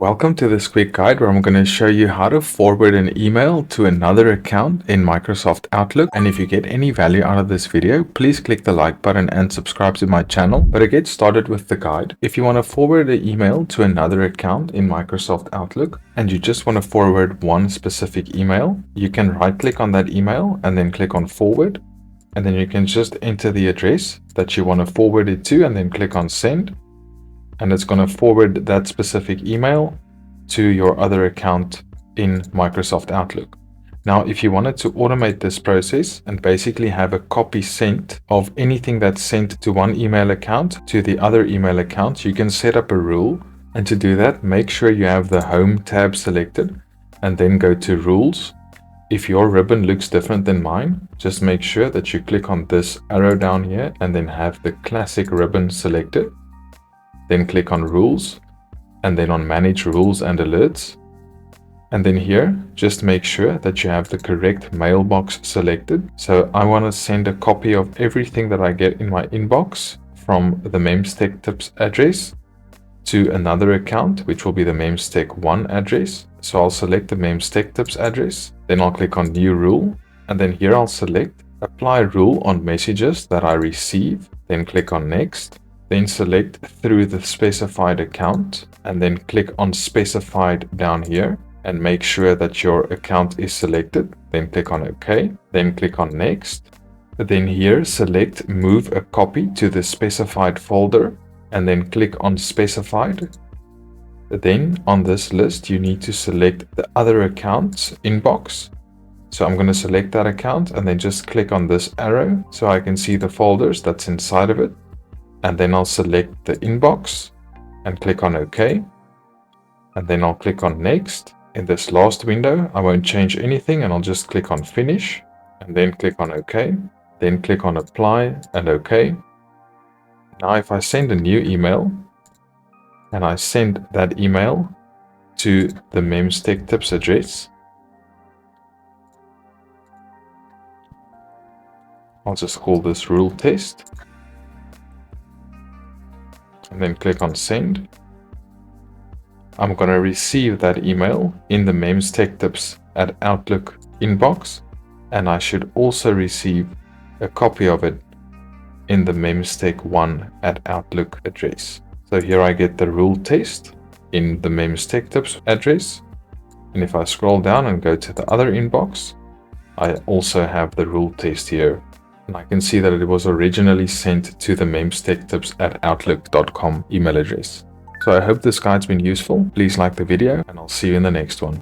Welcome to this quick guide where I'm going to show you how to forward an email to another account in Microsoft Outlook. And if you get any value out of this video, please click the like button and subscribe to my channel. But to get started with the guide, if you want to forward an email to another account in Microsoft Outlook and you just want to forward one specific email, you can right click on that email and then click on forward. And then you can just enter the address that you want to forward it to and then click on send. And it's going to forward that specific email to your other account in Microsoft Outlook. Now, if you wanted to automate this process and basically have a copy sent of anything that's sent to one email account to the other email account, you can set up a rule. And to do that, make sure you have the Home tab selected and then go to Rules. If your ribbon looks different than mine, just make sure that you click on this arrow down here and then have the classic ribbon selected. Then click on Rules and then on Manage Rules and Alerts. And then here, just make sure that you have the correct mailbox selected. So I want to send a copy of everything that I get in my inbox from the Memstech Tips address to another account, which will be the Memstech 1 address. So I'll select the Memstech Tips address. Then I'll click on New Rule. And then here I'll select Apply Rule on Messages that I receive. Then click on Next. Then select through the specified account and then click on specified down here and make sure that your account is selected. Then click on OK. Then click on Next. Then here select Move a copy to the specified folder and then click on Specified. Then on this list you need to select the other account's inbox. So I'm going to select that account and then just click on this arrow so I can see the folders that's inside of it. And then I'll select the inbox and click on OK. And then I'll click on Next. In this last window, I won't change anything and I'll just click on Finish and then click on OK. Then click on Apply and OK. Now if I send a new email and I send that email to the Memstech Tips address, I'll just call this Rule Test. And then click on Send. I'm going to receive that email in the Memstech Tips at Outlook inbox, and I should also receive a copy of it in the Memstech 1 at Outlook address. So here I get the rule test in the Memstech Tips address, and if I scroll down and go to the other inbox, I also have the rule test here. And I can see that it was originally sent to the memstechtips at outlook.com email address. So I hope this guide's been useful. Please like the video and I'll see you in the next one.